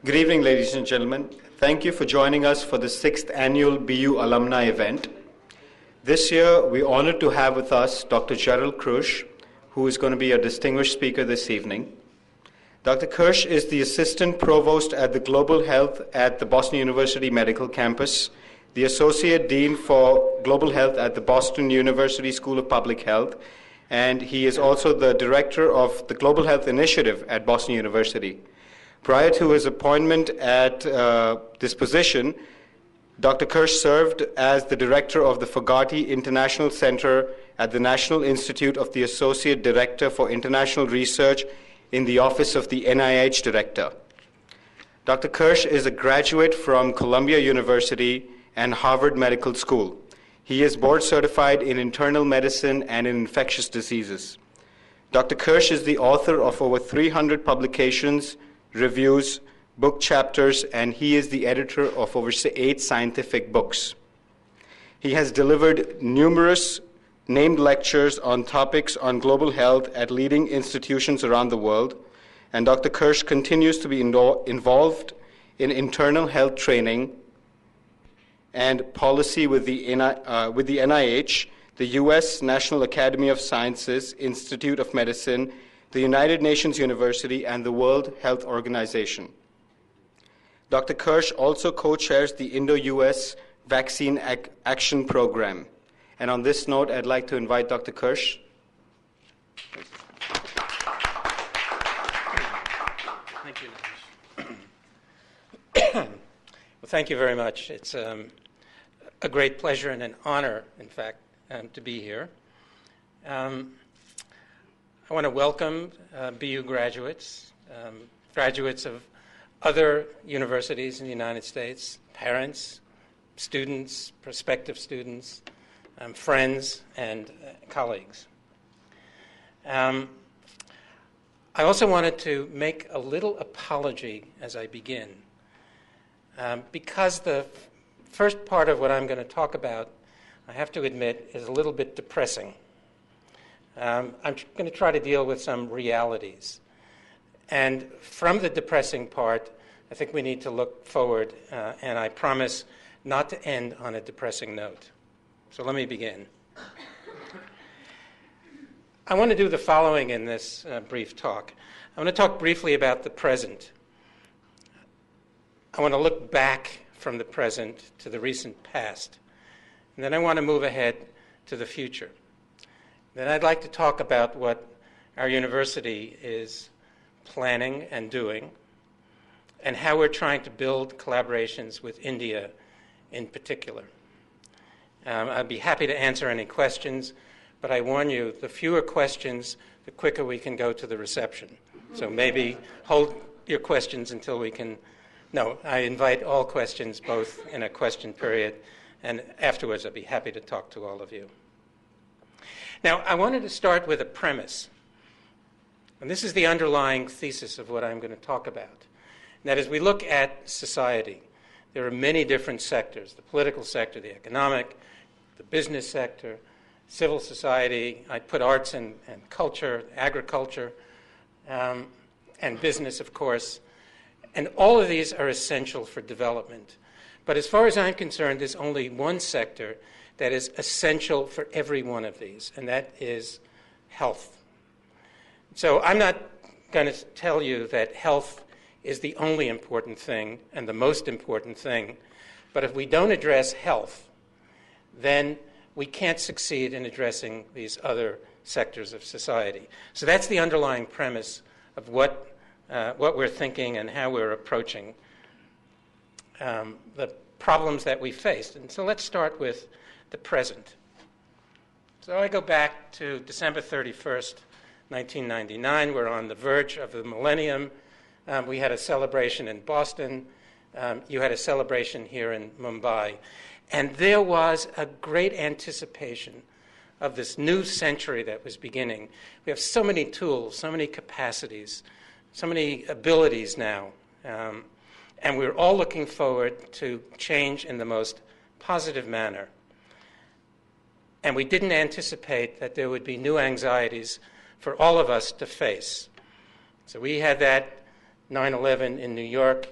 Good evening, ladies and gentlemen. Thank you for joining us for the 6th annual BU Alumni event. This year, we're honored to have with us Dr. Gerald Keusch, who is going to be a distinguished speaker this evening. Dr. Keusch is the Assistant Provost at the Global Health at the Boston University Medical Campus, the Associate Dean for Global Health at the Boston University School of Public Health, and he is also the Director of the Global Health Initiative at Boston University. Prior to his appointment at this position, Dr. Keusch served as the director of the Fogarty International Center at the National Institute of the Associate Director for International Research in the Office of the NIH Director. Dr. Keusch is a graduate from Columbia University and Harvard Medical School. He is board certified in internal medicine and in infectious diseases. Dr. Keusch is the author of over 300 publications, reviews, book chapters, and he is the editor of over 8 scientific books. He has delivered numerous named lectures on topics on global health at leading institutions around the world, and Dr. Keusch continues to be involved in internal health training and policy with the NIH, the U.S. National Academy of Sciences, Institute of Medicine, the United Nations University, and the World Health Organization. Dr. Keusch also co-chairs the Indo-US Vaccine Action Program. And on this note, I'd like to invite Dr. Keusch. Thank you, Naresh. Well, thank you very much. It's a great pleasure and an honor, in fact, to be here. I want to welcome BU graduates, graduates of other universities in the United States, parents, students, prospective students, friends, and colleagues. I also wanted to make a little apology as I begin, because the first part of what I'm going to talk about, I have to admit, is a little bit depressing. I'm going to try to deal with some realities. And from the depressing part, I think we need to look forward, and I promise not to end on a depressing note. So let me begin. I want to do the following in this brief talk. I want to talk briefly about the present. I want to look back from the present to the recent past. And then I want to move ahead to the future. Then I'd like to talk about what our university is planning and doing, and how we're trying to build collaborations with India in particular. I'd be happy to answer any questions, but I warn you, the fewer questions, the quicker we can go to the reception. So maybe hold your questions until we can. No, I invite all questions, both in a question period, and afterwards I'd be happy to talk to all of you. Now, I wanted to start with a premise, and this is the underlying thesis of what I'm going to talk about. And that is, we look at society. There are many different sectors: the political sector, the economic, the business sector, civil society. I put arts and culture, agriculture, and business, of course. And all of these are essential for development. But as far as I'm concerned, there's only one sector that is essential for every one of these, and that is health. So I'm not going to tell you that health is the only important thing and the most important thing, but if we don't address health, then we can't succeed in addressing these other sectors of society. So that's the underlying premise of what we're thinking and how we're approaching the problems that we faced. And so let's start with the present. So I go back to December 31st, 1999. We're on the verge of the millennium. We had a celebration in Boston. You had a celebration here in Mumbai. And there was a great anticipation of this new century that was beginning. We have so many tools, so many capacities, so many abilities now. And we're all looking forward to change in the most positive manner. And we didn't anticipate that there would be new anxieties for all of us to face. So we had that 9/11 in New York.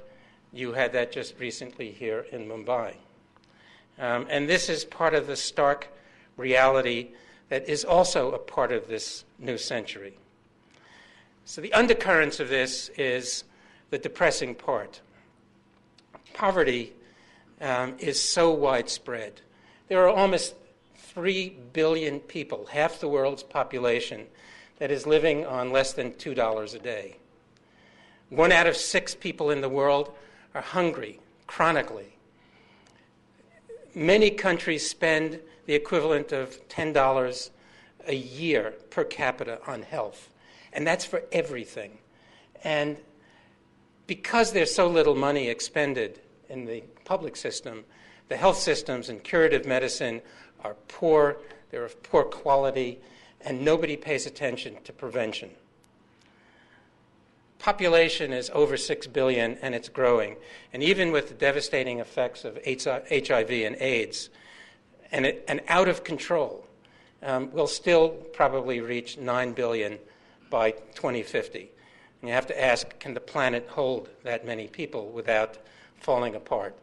You had that just recently here in Mumbai. And this is part of the stark reality that is also a part of this new century. So the undercurrents of this is the depressing part. Poverty is so widespread. There are almost 3 billion people, half the world's population, that is living on less than $2 a day. 1 out of 6 people in the world are hungry chronically. Many countries spend the equivalent of $10 a year per capita on health, and that's for everything. And because there's so little money expended in the public system, the health systems and curative medicine are poor, they're of poor quality, and nobody pays attention to prevention. Population is over 6 billion, and it's growing. And even with the devastating effects of HIV and AIDS, and out of control, we'll still probably reach 9 billion by 2050. And you have to ask, can the planet hold that many people without falling apart?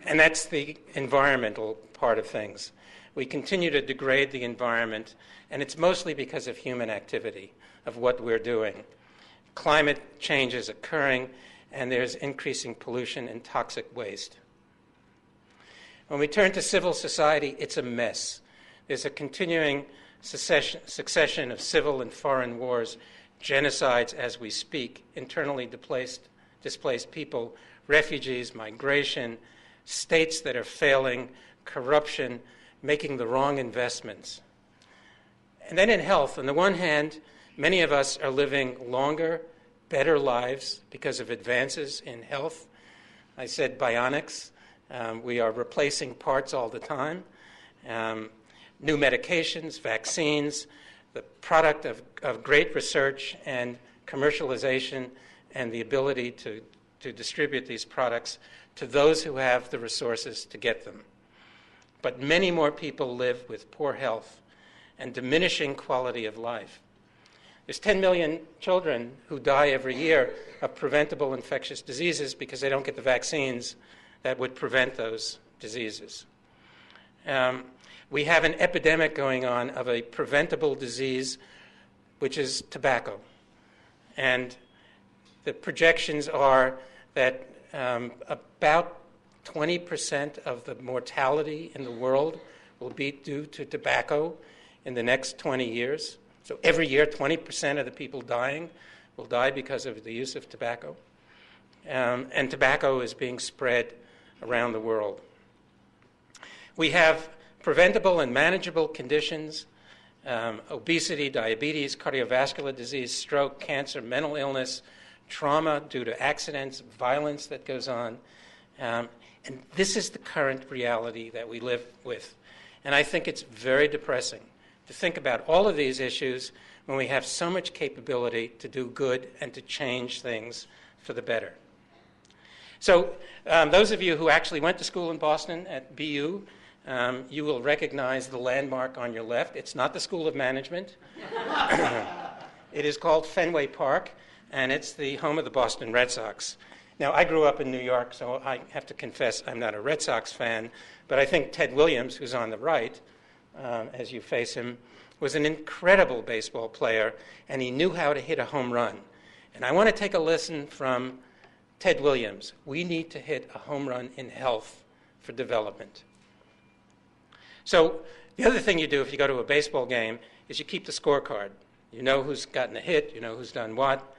And that's the environmental part of things. We continue to degrade the environment, and it's mostly because of human activity, of what we're doing. Climate change is occurring, and there's increasing pollution and toxic waste. When we turn to civil society, it's a mess. There's a continuing succession of civil and foreign wars, genocides as we speak, internally displaced people, refugees, migration, states that are failing, corruption, making the wrong investments. And then in health, on the one hand, many of us are living longer, better lives because of advances in health. I said bionics. We are replacing parts all the time. New medications, vaccines, the product of great research and commercialization and the ability to distribute these products to those who have the resources to get them. But many more people live with poor health and diminishing quality of life. There's 10 million children who die every year of preventable infectious diseases because they don't get the vaccines that would prevent those diseases. We have an epidemic going on of a preventable disease, which is tobacco. And the projections are that about 20% of the mortality in the world will be due to tobacco in the next 20 years. So every year, 20% of the people dying will die because of the use of tobacco. And tobacco is being spread around the world. We have preventable and manageable conditions, obesity, diabetes, cardiovascular disease, stroke, cancer, mental illness, trauma due to accidents, violence that goes on. And this is the current reality that we live with. And I think it's very depressing to think about all of these issues when we have so much capability to do good and to change things for the better. So those of you who actually went to school in Boston at BU, you will recognize the landmark on your left. It's not the School of Management. It is called Fenway Park, and it's the home of the Boston Red Sox. Now, I grew up in New York, so I have to confess I'm not a Red Sox fan, but I think Ted Williams, who's on the right, as you face him, was an incredible baseball player, and he knew how to hit a home run. And I want to take a lesson from Ted Williams. We need to hit a home run in health for development. So the other thing you do if you go to a baseball game is you keep the scorecard. You know who's gotten a hit, you know who's done what.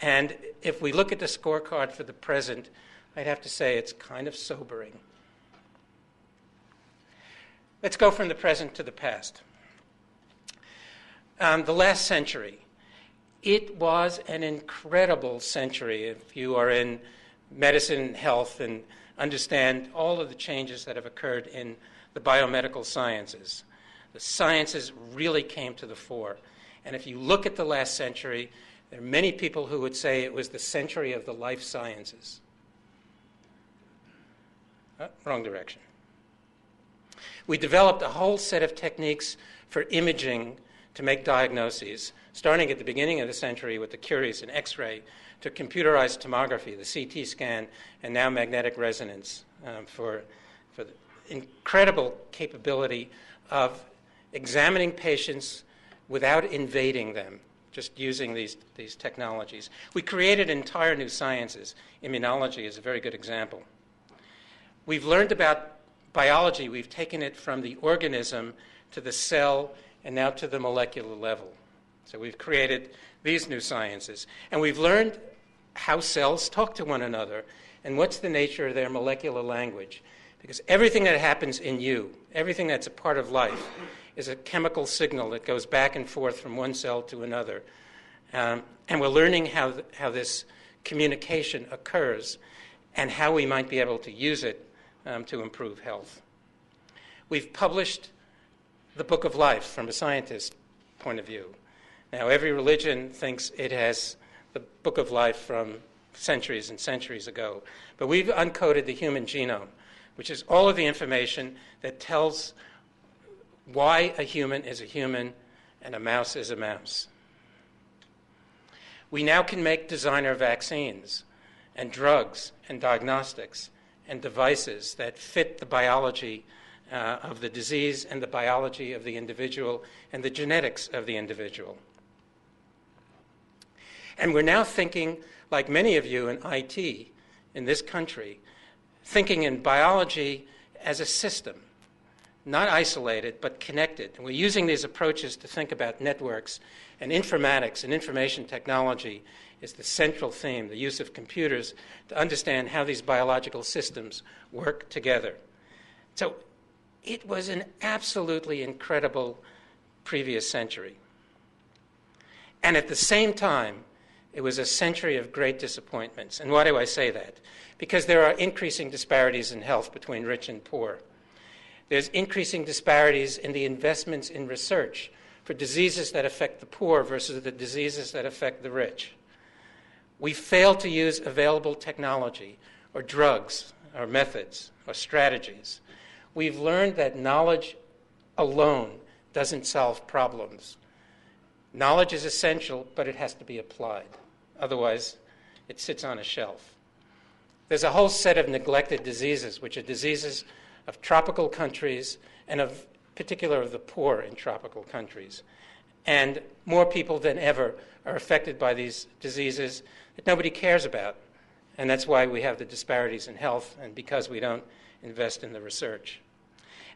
And if we look at the scorecard for the present, I'd have to say it's kind of sobering. Let's go from the present to the past. The last century. It was an incredible century if you are in medicine and health and understand all of the changes that have occurred in the biomedical sciences. The sciences really came to the fore. And if you look at the last century, there are many people who would say it was the century of the life sciences. Wrong direction. We developed a whole set of techniques for imaging to make diagnoses, starting at the beginning of the century with the Curies and X-ray, to computerized tomography, the CT scan, and now magnetic resonance for the incredible capability of examining patients without invading them, just using these technologies. We created entire new sciences. Immunology is a very good example. We've learned about biology. We've taken it from the organism to the cell and now to the molecular level. So we've created these new sciences. And we've learned how cells talk to one another and what's the nature of their molecular language. Because everything that happens in you, everything that's a part of life, is a chemical signal that goes back and forth from one cell to another. And we're learning how this communication occurs and how we might be able to use it to improve health. We've published the Book of Life from a scientist's point of view. Now, every religion thinks it has the Book of Life from centuries and centuries ago. But we've uncoded the human genome, which is all of the information that tells why a human is a human and a mouse is a mouse. We now can make designer vaccines and drugs and diagnostics and devices that fit the biology of the disease and the biology of the individual and the genetics of the individual. And we're now thinking, like many of you in IT in this country, thinking in biology as a system, not isolated, but connected. And we're using these approaches to think about networks, and informatics and information technology is the central theme, the use of computers to understand how these biological systems work together. So it was an absolutely incredible previous century. And at the same time, it was a century of great disappointments. And why do I say that? Because there are increasing disparities in health between rich and poor. There's increasing disparities in the investments in research for diseases that affect the poor versus the diseases that affect the rich. We fail to use available technology or drugs or methods or strategies. We've learned that knowledge alone doesn't solve problems. Knowledge is essential, but it has to be applied. Otherwise, it sits on a shelf. There's a whole set of neglected diseases, which are diseases of tropical countries and of particular of the poor in tropical countries. And more people than ever are affected by these diseases that nobody cares about. And that's why we have the disparities in health and because we don't invest in the research.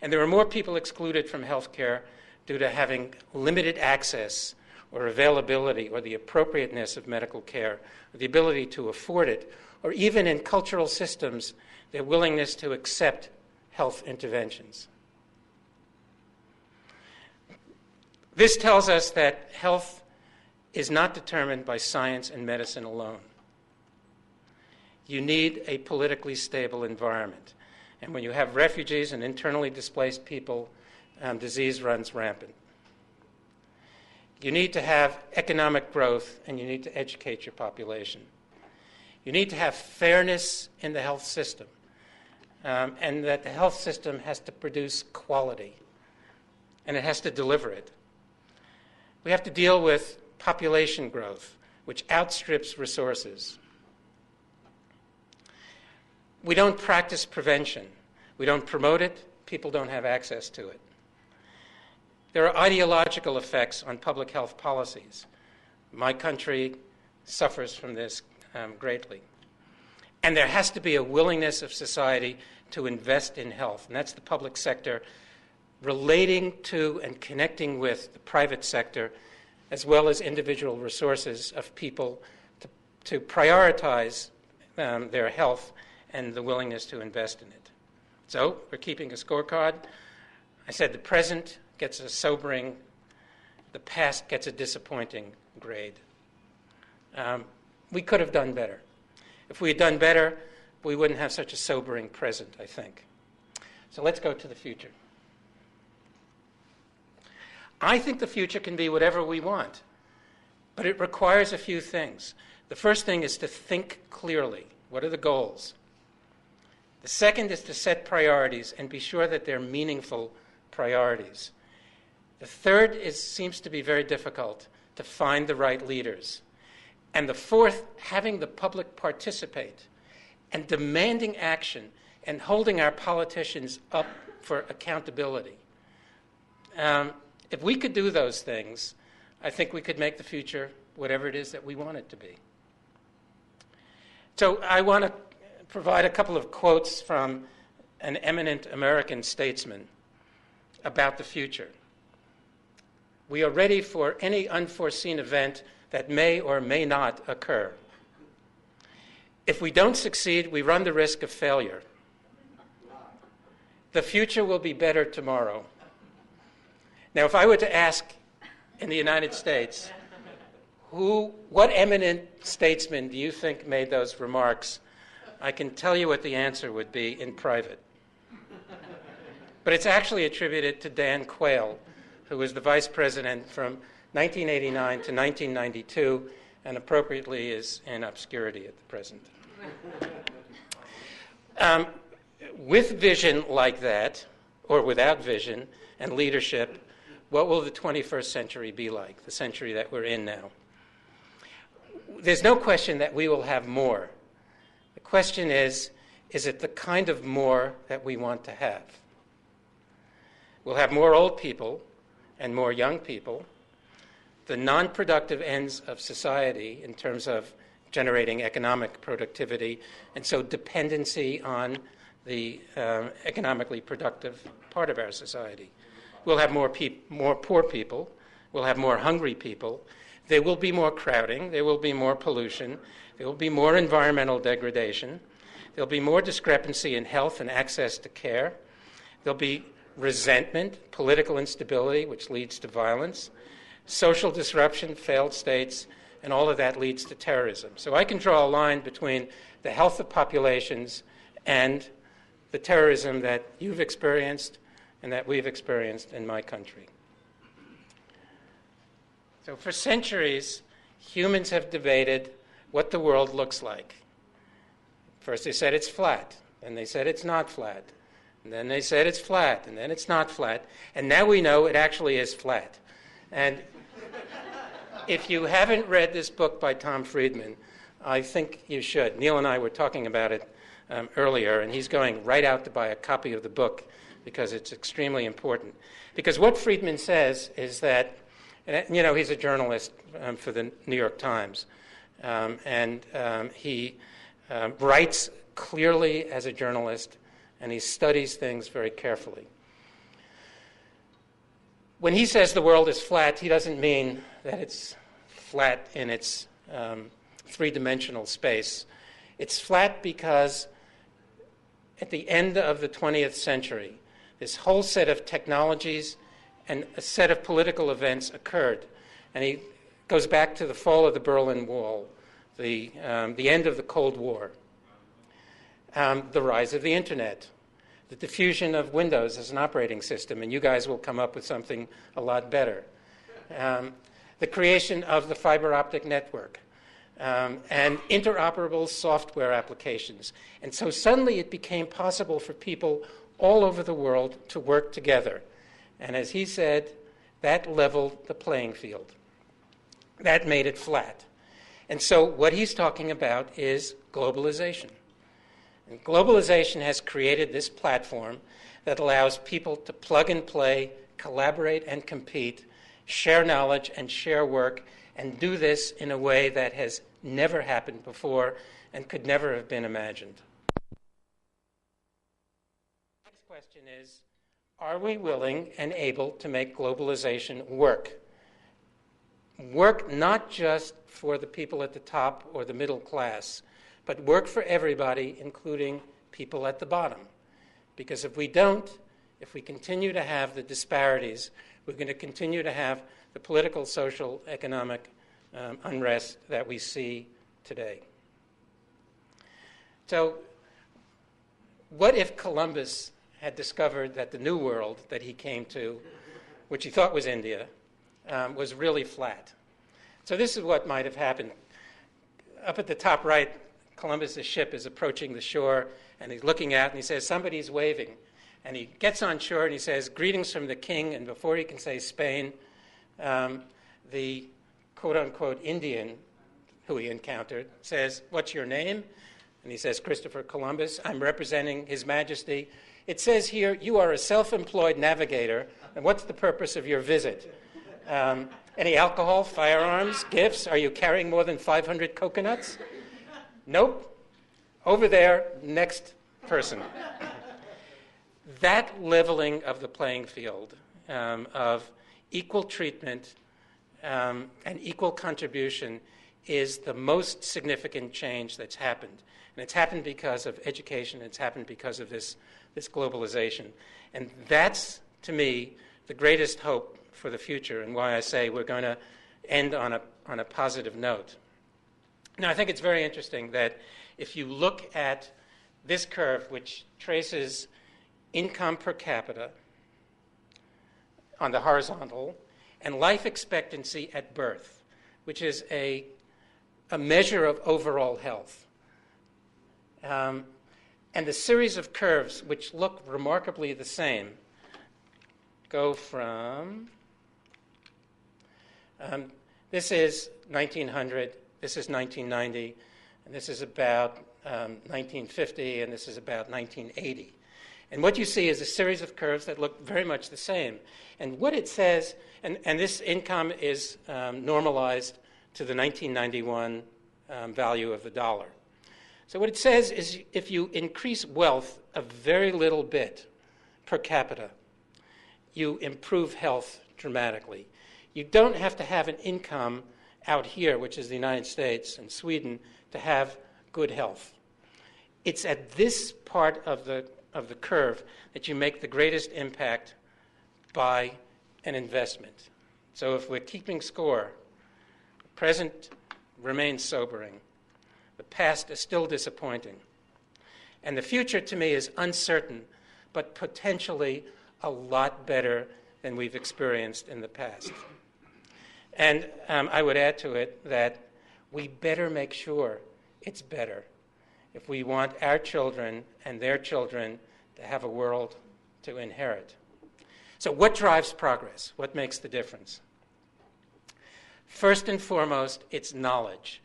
And there are more people excluded from health care due to having limited access or availability or the appropriateness of medical care, or the ability to afford it, or even in cultural systems, their willingness to accept health interventions. This tells us that health is not determined by science and medicine alone. You need a politically stable environment. And when you have refugees and internally displaced people, disease runs rampant. You need to have economic growth, and you need to educate your population. You need to have fairness in the health system, and that the health system has to produce quality, and it has to deliver it. We have to deal with population growth, which outstrips resources. We don't practice prevention. We don't promote it. People don't have access to it. There are ideological effects on public health policies. My country suffers from this greatly. And there has to be a willingness of society to invest in health, and that's the public sector relating to and connecting with the private sector, as well as individual resources of people to prioritize their health and the willingness to invest in it. So we're keeping a scorecard. I said the present gets a sobering, the past gets a disappointing grade. We could have done better. If we had done better, we wouldn't have such a sobering present, I think. So let's go to the future. I think the future can be whatever we want, but it requires a few things. The first thing is to think clearly. What are the goals? The second is to set priorities and be sure that they're meaningful priorities. The third seems to be very difficult, to find the right leaders. And the fourth, having the public participate and demanding action and holding our politicians up for accountability. If we could do those things, I think we could make the future whatever it is that we want it to be. So I want to provide a couple of quotes from an eminent American statesman about the future. We are ready for any unforeseen event that may or may not occur. If we don't succeed, we run the risk of failure. The future will be better tomorrow. Now, if I were to ask in the United States, what eminent statesman do you think made those remarks, I can tell you what the answer would be in private. But it's actually attributed to Dan Quayle, who was the vice president from 1989 to 1992, and appropriately is in obscurity at the present. With vision like that, or without vision and leadership, what will the 21st century be like, the century that we're in now? There's no question that we will have more. The question is it the kind of more that we want to have? We'll have more old people and more young people. The non-productive ends of society in terms of generating economic productivity, and so dependency on the economically productive part of our society. We'll have more poor people. We'll have more hungry people. There will be more crowding. There will be more pollution. There will be more environmental degradation. There'll be more discrepancy in health and access to care. There'll be resentment, political instability, which leads to violence, social disruption, failed states, and all of that leads to terrorism. So I can draw a line between the health of populations and the terrorism that you've experienced and that we've experienced in my country. So for centuries, humans have debated what the world looks like. First they said it's flat, then they said it's not flat, and then they said it's flat, and then it's not flat, and now we know it actually is flat. And if you haven't read this book by Tom Friedman, I think you should. Neil and I were talking about it earlier, and he's going right out to buy a copy of the book because it's extremely important. Because what Friedman says is that, he's a journalist for the New York Times, and he writes clearly as a journalist, and he studies things very carefully. When he says the world is flat, he doesn't mean that it's flat in its three-dimensional space. It's flat because at the end of the 20th century, this whole set of technologies and a set of political events occurred. And he goes back to the fall of the Berlin Wall, the end of the Cold War, the rise of the Internet, the diffusion of Windows as an operating system, and you guys will come up with something a lot better. The creation of the fiber optic network, and interoperable software applications. And so suddenly it became possible for people all over the world to work together. And as he said, that leveled the playing field. That made it flat. And so what he's talking about is globalization. And globalization has created this platform that allows people to plug and play, collaborate and compete, share knowledge and share work, and do this in a way that has never happened before and could never have been imagined. The next question is, are we willing and able to make globalization work? Work not just for the people at the top or the middle class, but work for everybody, including people at the bottom. Because if we don't, if we continue to have the disparities, we're going to continue to have the political, social, economic unrest that we see today. So what if Columbus had discovered that the New World that he came to, which he thought was India, was really flat? So this is what might have happened. Up at the top right, Columbus's ship is approaching the shore, and he's looking out, and he says, somebody's waving. And he gets on shore and he says, "Greetings from the king." And before he can say Spain, the quote-unquote Indian who he encountered says, "What's your name?" And he says, "Christopher Columbus. I'm representing His Majesty. It says here, you are a self-employed navigator. And what's the purpose of your visit? Any alcohol, firearms, gifts? Are you carrying more than 500 coconuts?" Nope. Over there, next person. That leveling of the playing field of equal treatment and equal contribution is the most significant change that's happened. And it's happened because of education. It's happened because of this globalization. And that's, to me, the greatest hope for the future, and why I say we're going to end on a positive note. Now, I think it's very interesting that if you look at this curve, which traces income per capita on the horizontal, and life expectancy at birth, which is a measure of overall health, and the series of curves, which look remarkably the same, go from, this is 1900, this is 1990, and this is about 1950, and this is about 1980. And what you see is a series of curves that look very much the same. And what it says, and this income is normalized to the 1991 value of the dollar. So what it says is if you increase wealth a very little bit per capita, you improve health dramatically. You don't have to have an income out here, which is the United States and Sweden, to have good health. It's at this part of the curve that you make the greatest impact by an investment. So if we're keeping score, the present remains sobering. The past is still disappointing. And the future, to me, is uncertain, but potentially a lot better than we've experienced in the past. And I would add to it that we better make sure it's better if we want our children and their children to have a world to inherit. So what drives progress? What makes the difference? First and foremost, it's knowledge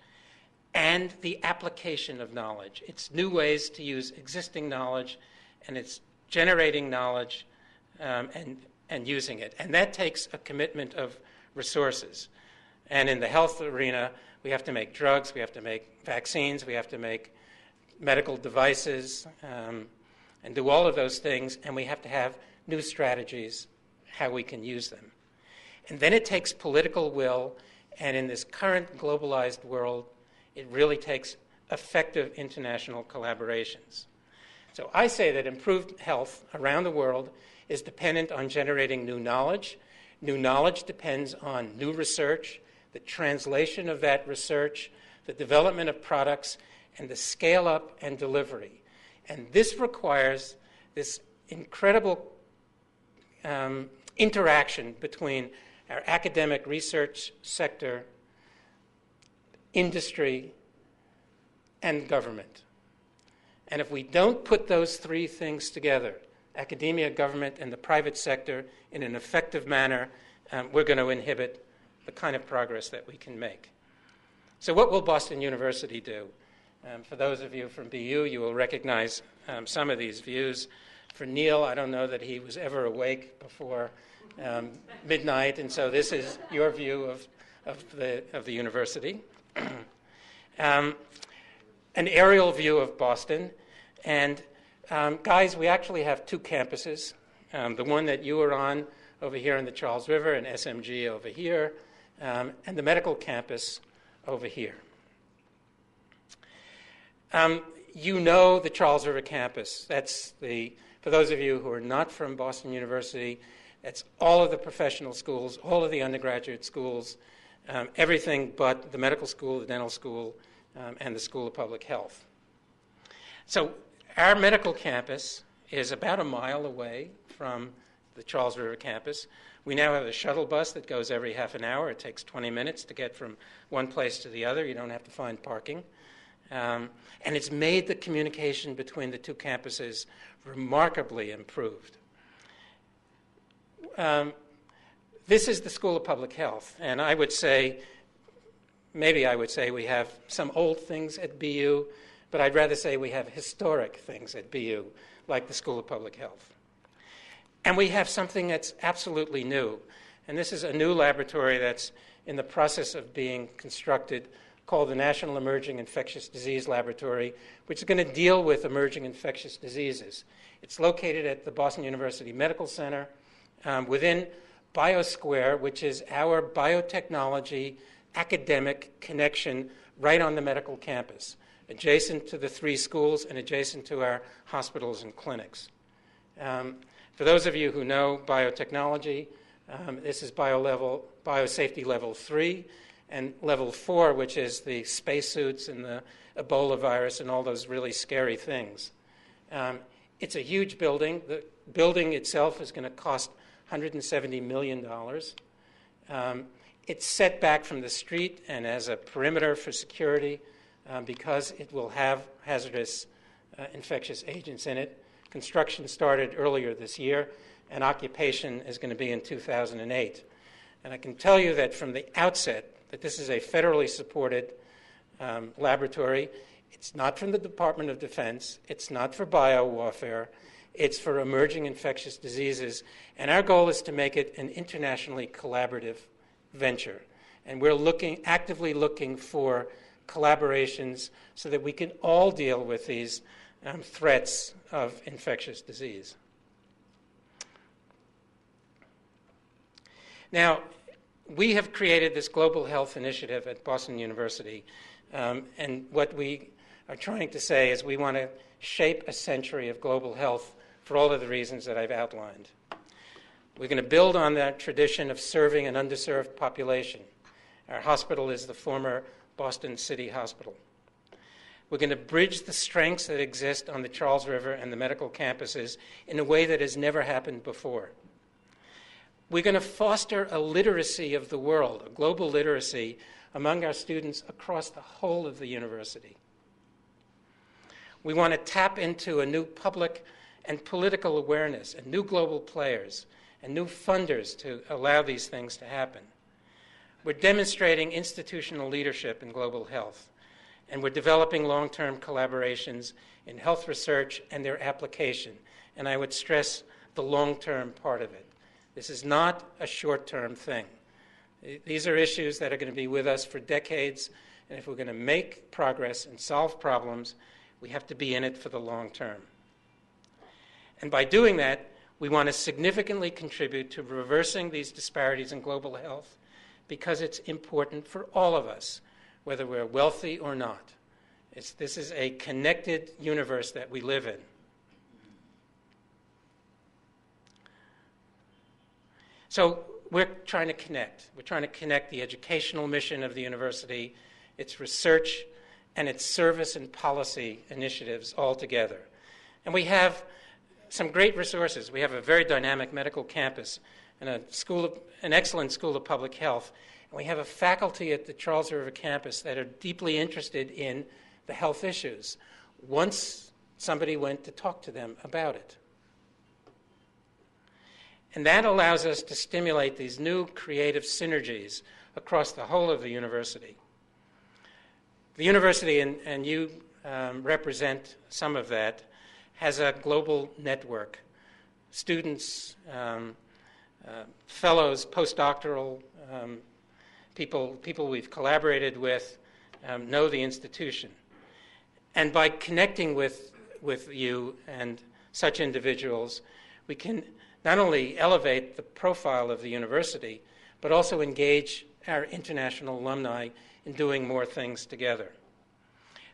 and the application of knowledge. It's new ways to use existing knowledge, and it's generating knowledge and using it. And that takes a commitment of resources. And in the health arena, we have to make drugs, we have to make vaccines, we have to make medical devices, and do all of those things, and we have to have new strategies, how we can use them. And then it takes political will, and in this current globalized world, it really takes effective international collaborations. So I say that improved health around the world is dependent on generating new knowledge. New knowledge depends on new research, the translation of that research, the development of products, and the scale-up and delivery. And this requires this incredible interaction between our academic research sector, industry, and government. And if we don't put those three things together, academia, government, and the private sector, in an effective manner, we're going to inhibit the kind of progress that we can make. So what will Boston University do? For those of you from BU, you will recognize some of these views. For Neil, I don't know that he was ever awake before midnight, and so this is your view of the university. An aerial view of Boston. And guys, we actually have two campuses. The one that you are on over here in the Charles River, and SMG over here, and the medical campus over here. You know the Charles River campus. That's for those of you who are not from Boston University, that's all of the professional schools, all of the undergraduate schools, everything but the medical school, the dental school, and the School of Public Health. So our medical campus is about a mile away from the Charles River campus. We now have a shuttle bus that goes every half an hour. It takes 20 minutes to get from one place to the other. You don't have to find parking. And it's made the communication between the two campuses remarkably improved. This is the School of Public Health, and I would say, maybe I would say we have some old things at BU, but I'd rather say we have historic things at BU, like the School of Public Health. And we have something that's absolutely new, and this is a new laboratory that's in the process of being constructed called the National Emerging Infectious Disease Laboratory, which is going to deal with emerging infectious diseases. It's located at the Boston University Medical Center within BioSquare, which is our biotechnology academic connection right on the medical campus, adjacent to the 3 schools and adjacent to our hospitals and clinics. For those of you who know biotechnology, this is biosafety level 3, and level 4, which is the spacesuits and the Ebola virus and all those really scary things. It's a huge building. The building itself is going to cost $170 million. It's set back from the street and as a perimeter for security because it will have hazardous infectious agents in it. Construction started earlier this year, and occupation is going to be in 2008. And I can tell you that from the outset, that this is a federally supported laboratory. It's not from the Department of Defense. It's not for biowarfare. It's for emerging infectious diseases. And our goal is to make it an internationally collaborative venture. And we're actively looking for collaborations so that we can all deal with these threats of infectious disease. Now, we have created this global health initiative at Boston University, and what we are trying to say is we want to shape a century of global health for all of the reasons that I've outlined. We're going to build on that tradition of serving an underserved population. Our hospital is the former Boston City Hospital. We're going to bridge the strengths that exist on the Charles River and the medical campuses in a way that has never happened before. We're going to foster a literacy of the world, a global literacy among our students across the whole of the university. We want to tap into a new public and political awareness and new global players and new funders to allow these things to happen. We're demonstrating institutional leadership in global health, and we're developing long-term collaborations in health research and their application, and I would stress the long-term part of it. This is not a short-term thing. These are issues that are going to be with us for decades, and if we're going to make progress and solve problems, we have to be in it for the long term. And by doing that, we want to significantly contribute to reversing these disparities in global health because it's important for all of us, whether we're wealthy or not. This is a connected universe that we live in. So we're trying to connect. We're trying to connect the educational mission of the university, its research, and its service and policy initiatives all together. And we have some great resources. We have a very dynamic medical campus and an excellent school of public health. And we have a faculty at the Charles River campus that are deeply interested in the health issues once somebody went to talk to them about it. And that allows us to stimulate these new creative synergies across the whole of the university. The university, and you represent some of that, has a global network. Students, fellows, postdoctoral people we've collaborated with know the institution. And by connecting with you and such individuals, we can not only elevate the profile of the university, but also engage our international alumni in doing more things together.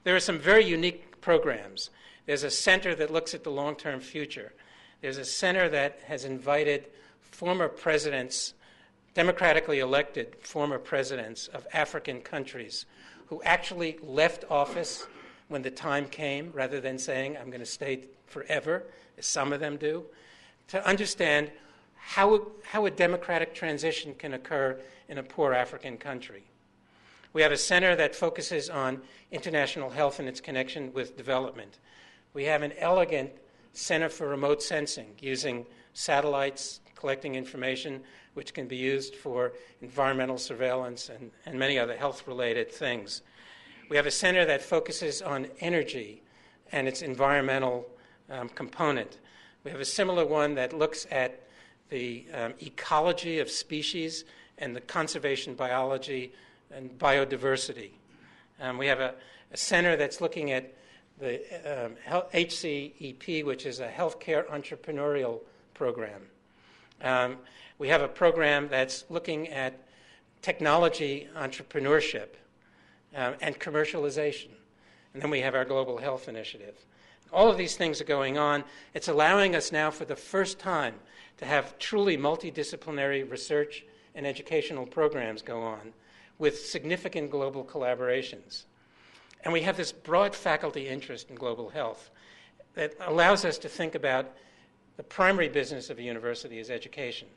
There are some very unique programs. There's a center that looks at the long-term future. There's a center that has invited former presidents, democratically elected former presidents of African countries who actually left office when the time came, rather than saying, I'm going to stay forever, as some of them do, to understand how a democratic transition can occur in a poor African country. We have a center that focuses on international health and its connection with development. We have an elegant center for remote sensing using satellites, collecting information which can be used for environmental surveillance and many other health-related things. We have a center that focuses on energy and its environmental component. We have a similar one that looks at the ecology of species and the conservation biology and biodiversity. We have a center that's looking at the HCEP, which is a healthcare entrepreneurial program. We have a program that's looking at technology entrepreneurship and commercialization. And then we have our Global Health Initiative. All of these things are going on. It's allowing us now for the first time to have truly multidisciplinary research and educational programs go on with significant global collaborations. And we have this broad faculty interest in global health that allows us to think about the primary business of a university is education.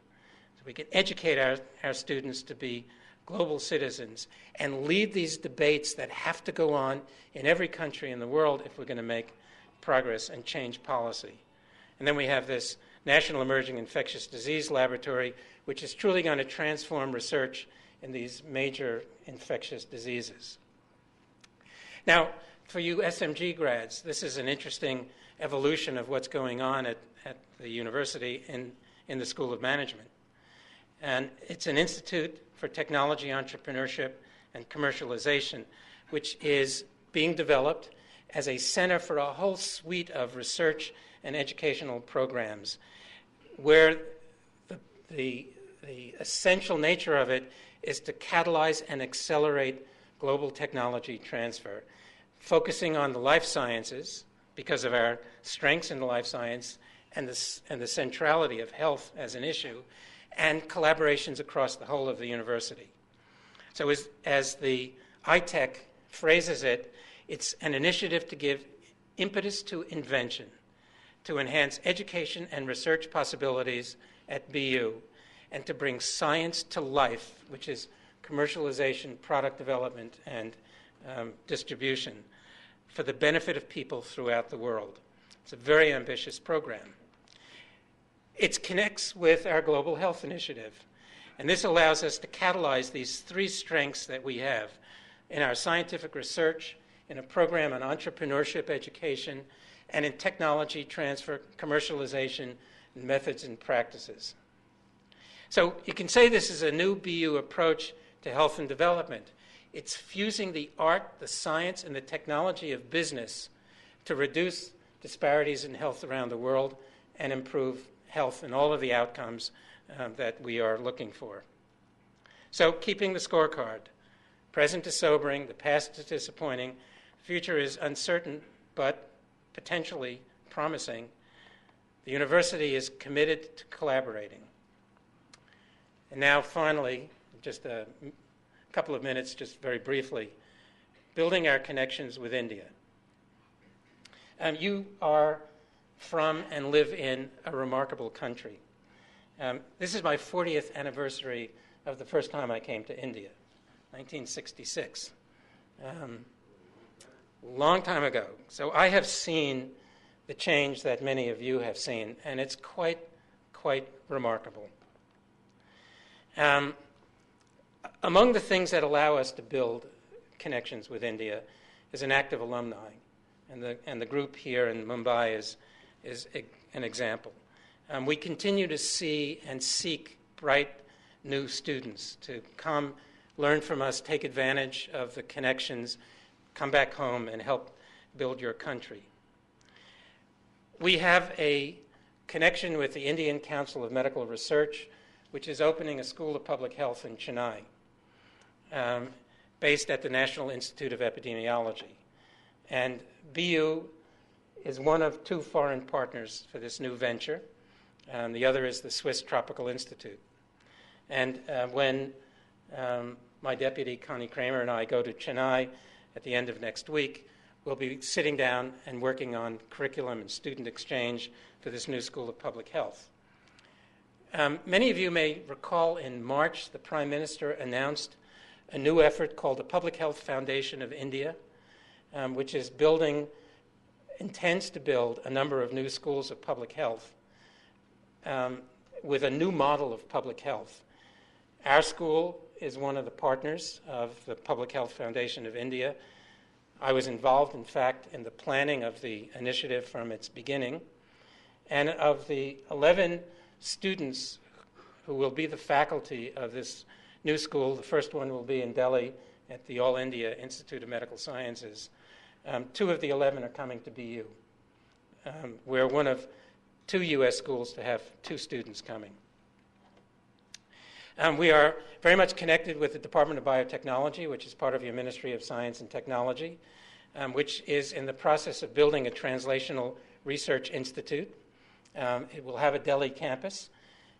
So we can educate our students to be global citizens and lead these debates that have to go on in every country in the world if we're going to make progress and change policy. And then we have this National Emerging Infectious Disease Laboratory, which is truly going to transform research in these major infectious diseases. Now, for you SMG grads, this is an interesting evolution of what's going on at the university in the School of Management. And it's an institute for technology, entrepreneurship, and commercialization, which is being developed as a center for a whole suite of research and educational programs, where the essential nature of it is to catalyze and accelerate global technology transfer, focusing on the life sciences because of our strengths in the life science and the centrality of health as an issue, and collaborations across the whole of the university. So as the ITech phrases it, it's an initiative to give impetus to invention, to enhance education and research possibilities at BU, and to bring science to life, which is commercialization, product development, and distribution for the benefit of people throughout the world. It's a very ambitious program. It connects with our Global Health Initiative, and this allows us to catalyze these three strengths that we have in our scientific research, in a program on entrepreneurship education, and in technology transfer, commercialization, and methods and practices. So you can say this is a new BU approach to health and development. It's fusing the art, the science, and the technology of business to reduce disparities in health around the world and improve health and all of the outcomes that we are looking for. So keeping the scorecard. Present is sobering, the past is disappointing, the future is uncertain but potentially promising. The university is committed to collaborating. And now finally, just a couple of minutes, just very briefly, building our connections with India. You are from and live in a remarkable country. This is my 40th anniversary of the first time I came to India, 1966. Long time ago. So I have seen the change that many of you have seen, and it's quite remarkable. Among the things that allow us to build connections with India is an active alumni, and the group here in Mumbai is an example. We continue to see and seek bright new students to come, learn from us, take advantage of the connections, come back home and help build your country. We have a connection with the Indian Council of Medical Research, which is opening a school of public health in Chennai, based at the National Institute of Epidemiology. And BU is one of two foreign partners for this new venture. The other is the Swiss Tropical Institute. And when my deputy, Connie Kramer, and I go to Chennai at the end of next week, we'll be sitting down and working on curriculum and student exchange for this new School of Public Health. Many of you may recall in March, the Prime Minister announced a new effort called the Public Health Foundation of India, which is intends to build a number of new schools of public health with a new model of public health. Our school is one of the partners of the Public Health Foundation of India. I was involved, in fact, in the planning of the initiative from its beginning. And of the 11 students who will be the faculty of this new school, the first one will be in Delhi at the All India Institute of Medical Sciences. 2 of the 11 are coming to BU. We're one of 2 U.S. schools to have 2 students coming. We are very much connected with the Department of Biotechnology, which is part of your Ministry of Science and Technology, which is in the process of building a translational research institute. It will have a Delhi campus.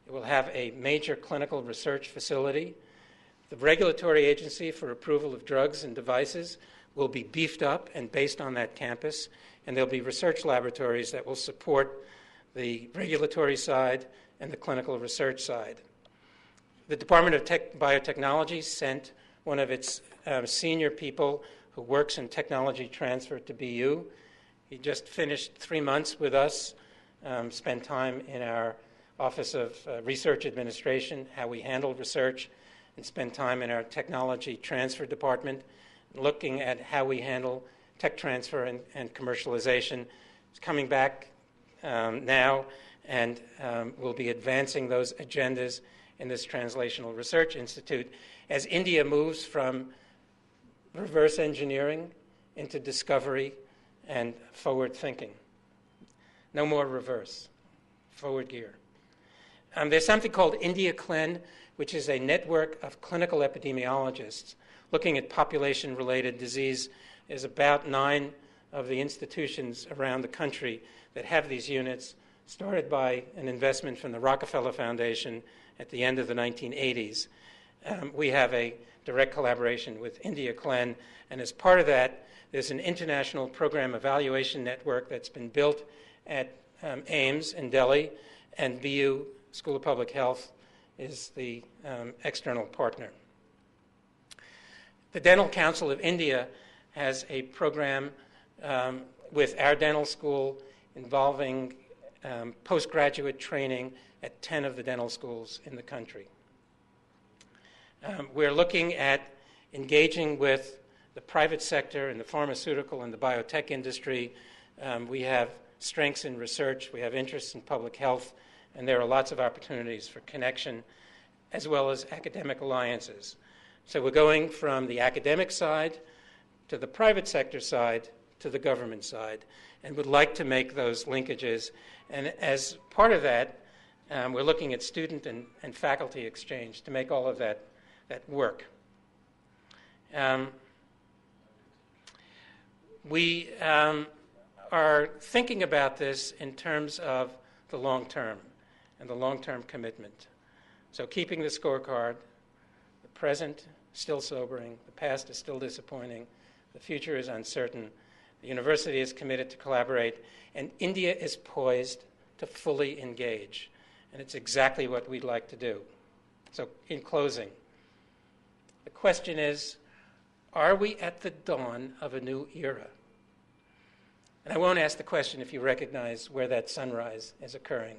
It will have a major clinical research facility. The regulatory agency for approval of drugs and devices will be beefed up and based on that campus, and there'll be research laboratories that will support the regulatory side and the clinical research side. The Department of Biotechnology sent one of its senior people who works in technology transfer to BU. He just finished 3 months with us, spent time in our Office of Research Administration, how we handle research, and spent time in our technology transfer department, looking at how we handle tech transfer and commercialization. He's coming back now, and we'll be advancing those agendas in this Translational Research Institute as India moves from reverse engineering into discovery and forward thinking. No more reverse, forward gear. There's something called India Clen, which is a network of clinical epidemiologists looking at population-related disease. There's about 9 of the institutions around the country that have these units, started by an investment from the Rockefeller Foundation at the end of the 1980s. We have a direct collaboration with India Clen, and as part of that, there's an international program evaluation network that's been built at AIIMS in Delhi, and BU School of Public Health is the external partner. The Dental Council of India has a program with our dental school involving postgraduate training at 10 of the dental schools in the country. We're looking at engaging with the private sector and the pharmaceutical and the biotech industry. We have strengths in research, we have interests in public health, and there are lots of opportunities for connection as well as academic alliances. So we're going from the academic side to the private sector side to the government side, and would like to make those linkages. And as part of that, we're looking at student and faculty exchange to make all of that work. We are thinking about this in terms of the long term and the long-term commitment. So keeping the scorecard, the present still sobering, the past is still disappointing, the future is uncertain, the university is committed to collaborate, and India is poised to fully engage. And it's exactly what we'd like to do. So in closing, the question is, are we at the dawn of a new era? And I won't ask the question if you recognize where that sunrise is occurring.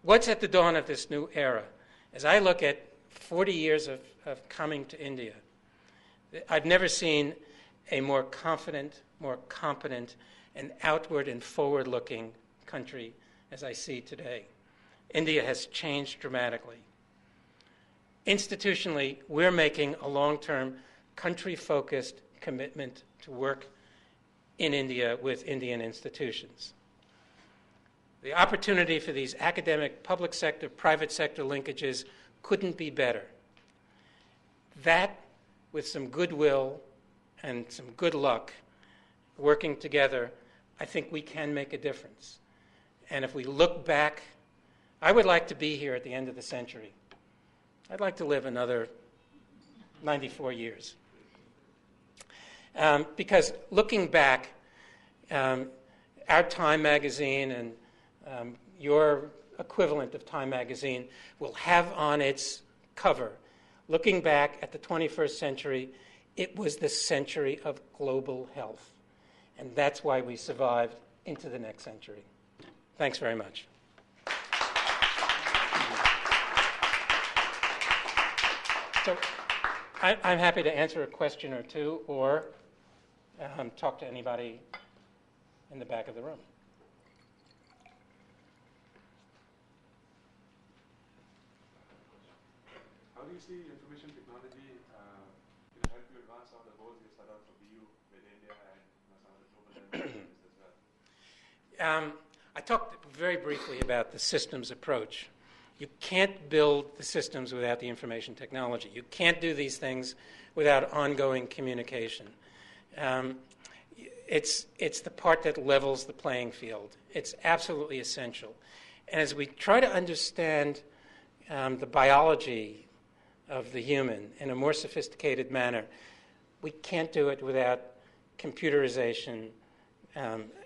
What's at the dawn of this new era? As I look at 40 years of coming to India, I've never seen a more confident, more competent, and outward and forward-looking country as I see today. India has changed dramatically. Institutionally, we're making a long-term, country-focused commitment to work in India with Indian institutions. The opportunity for these academic, public sector, private sector linkages couldn't be better. That, with some goodwill and some good luck, working together, I think we can make a difference. And if we look back, I would like to be here at the end of the century. I'd like to live another 94 years. Because looking back, our Time magazine and your equivalent of Time magazine will have on its cover Looking back at the 21st century, it was the century of global health. And that's why we survived into the next century. Thanks very much. So I'm happy to answer a question or two or talk to anybody in the back of the room. How do you see information technology help you advance some of the goals you set out for BU with India and some of the global ambitions as well? I talked very briefly about the systems approach. You can't build the systems without the information technology. You can't do these things without ongoing communication. It's the part that levels the playing field. It's absolutely essential. And as we try to understand the biology of the human in a more sophisticated manner, we can't do it without computerization,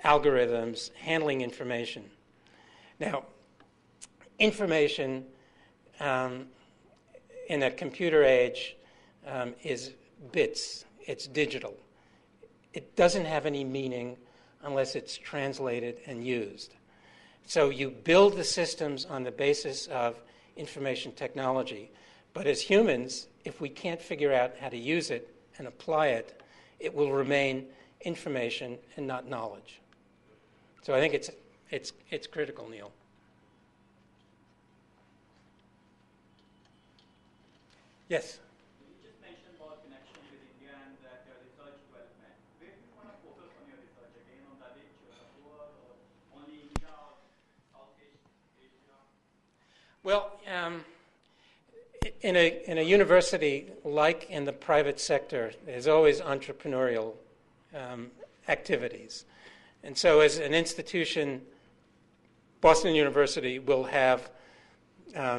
algorithms, handling information. Now, information in a computer age is bits. It's digital. It doesn't have any meaning unless it's translated and used. So you build the systems on the basis of information technology. But as humans, if we can't figure out how to use it and apply it, it will remain information and not knowledge. So I think it's critical, Neil. Yes? You just mentioned about connection with India and that research development. Where do you want to focus on your research? Again, on the rich or the poor, or only India or Southeast Asia? Well, in a university, like in the private sector, there's always entrepreneurial activities. And so as an institution, Boston University will have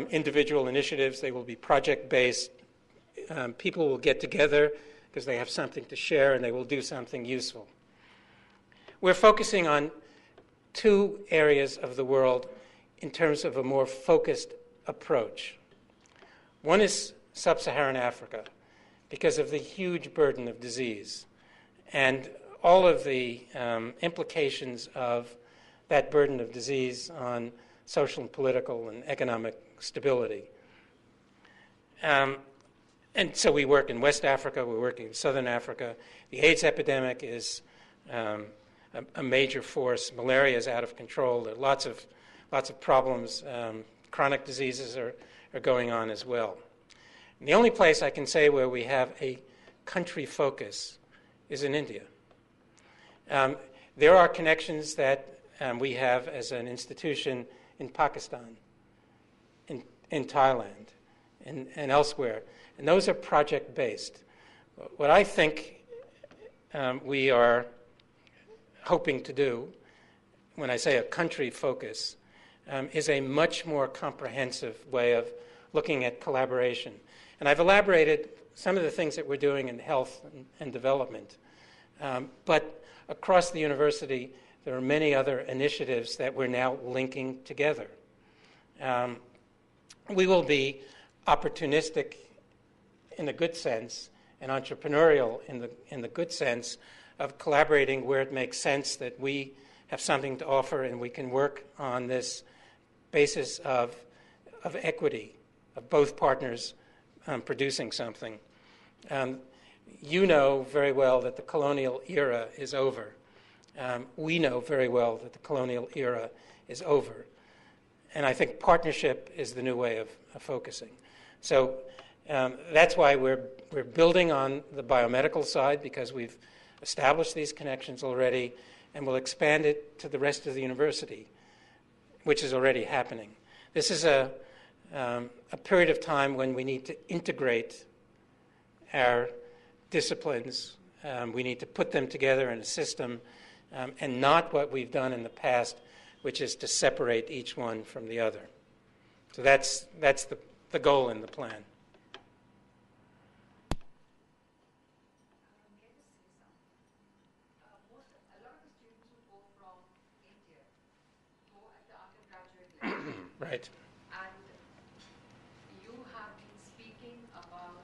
individual initiatives. They will be project-based. People will get together because they have something to share and they will do something useful. We're focusing on two areas of the world in terms of a more focused approach. One is sub-Saharan Africa because of the huge burden of disease and all of the implications of that burden of disease on social and political and economic stability. And so we work in West Africa, we're working in Southern Africa. The AIDS epidemic is a major force. Malaria is out of control. There are lots of problems. Chronic diseases are going on as well. And the only place I can say where we have a country focus is in India. There are connections that we have as an institution in Pakistan, in Thailand, and elsewhere. And those are project-based. What I think we are hoping to do, when I say a country focus, is a much more comprehensive way of looking at collaboration. And I've elaborated some of the things that we're doing in health and development. But across the university, there are many other initiatives that we're now linking together. We will be opportunistic in the good sense and entrepreneurial in the good sense of collaborating where it makes sense that we have something to offer and we can work on this basis of equity, of both partners producing something. You know very well that the colonial era is over. We know very well that the colonial era is over. And I think partnership is the new way of focusing. So that's why we're building on the biomedical side, because we've established these connections already, and we'll expand it to the rest of the university, which is already happening. This is a period of time when we need to integrate our disciplines. We need to put them together in a system, and not what we've done in the past, which is to separate each one from the other. So that's the goal and the plan. Right. Right. And you have been speaking about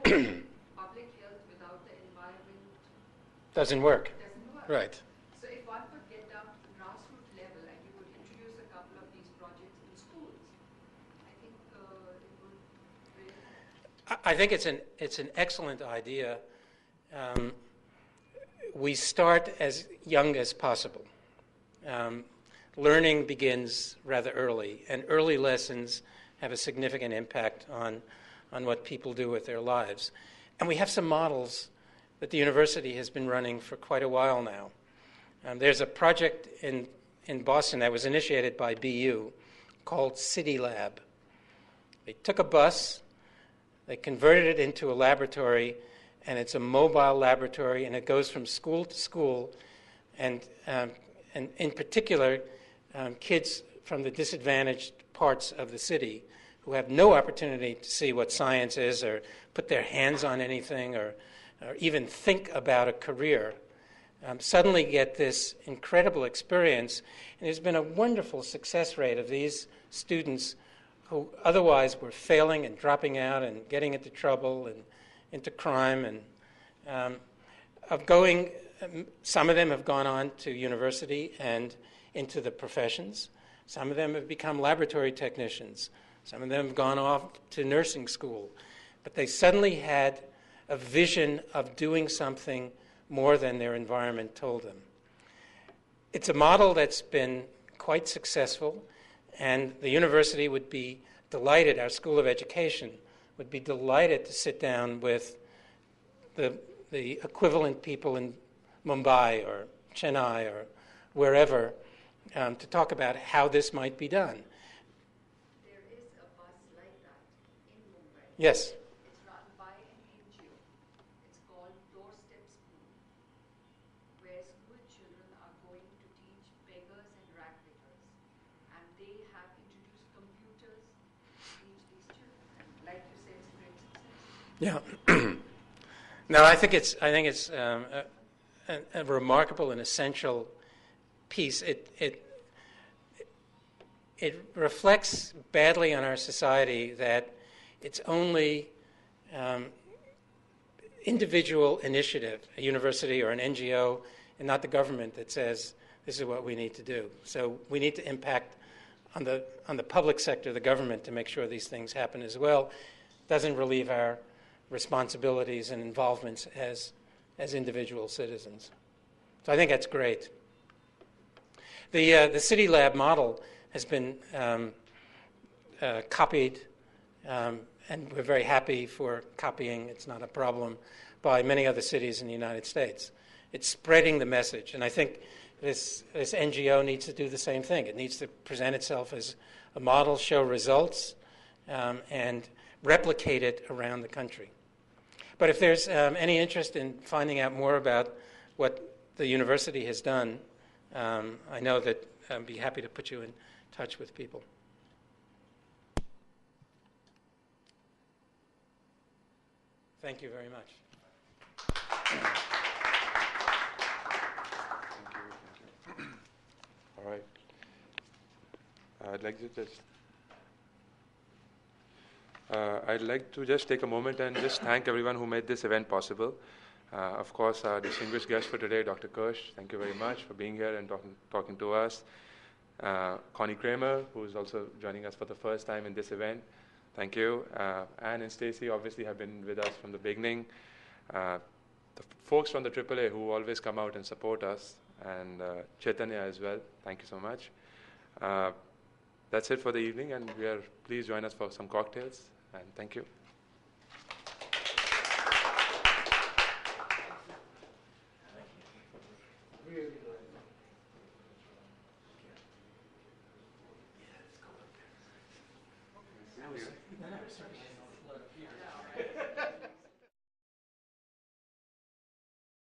public health without the environment Doesn't work. doesn't work. Right. So if one could get down to the grassroots level and you could introduce a couple of these projects in schools, I think it would really help. I think it's an excellent idea. We start as young as possible. Learning begins rather early, and early lessons have a significant impact on what people do with their lives. And we have some models that the university has been running for quite a while now. There's a project in Boston that was initiated by BU called City Lab. They took a bus, they converted it into a laboratory, and it's a mobile laboratory, and it goes from school to school, and in particular, kids from the disadvantaged parts of the city who have no opportunity to see what science is or put their hands on anything or even think about a career, suddenly get this incredible experience. And there's been a wonderful success rate of these students who otherwise were failing and dropping out and getting into trouble and into crime, and of going. Some of them have gone on to university and into the professions. Some of them have become laboratory technicians. Some of them have gone off to nursing school. But they suddenly had a vision of doing something more than their environment told them. It's a model that's been quite successful, and the university would be delighted, our School of Education would be delighted to sit down with the equivalent people in Mumbai or Chennai or wherever to talk about how this might be done. There is a bus like that in Mumbai. Yes. It's run by an NGO. It's called Doorstep School, where school children are going to teach beggars and rag pickers. And they have introduced computers to teach these children. And like you said, it's a great success. Yeah. No, I think it's a remarkable and essential piece. It reflects badly on our society that it's only individual initiative, a university or an NGO, and not the government that says this is what we need to do. So we need to impact on the public sector, the government, to make sure these things happen as well. Doesn't relieve our responsibilities and involvements as individual citizens. So I think that's great. The City Lab model has been copied, and we're very happy for copying. It's not a problem, by many other cities in the United States. It's spreading the message, and I think this NGO needs to do the same thing. It needs to present itself as a model, show results, and replicate it around the country. But if there's any interest in finding out more about what the university has done, I know that I'd be happy to put you in touch with people. Thank you very much. Thank you. All right. I'd like to just take a moment and just thank everyone who made this event possible. Of course, our distinguished guest for today, Dr. Keusch, thank you very much for being here and talking to us. Connie Kramer, who is also joining us for the first time in this event, thank you. Anne and Stacy obviously have been with us from the beginning. The folks from the AAA who always come out and support us, and Chaitanya as well, thank you so much. That's it for the evening, and please join us for some cocktails, and thank you. Now we're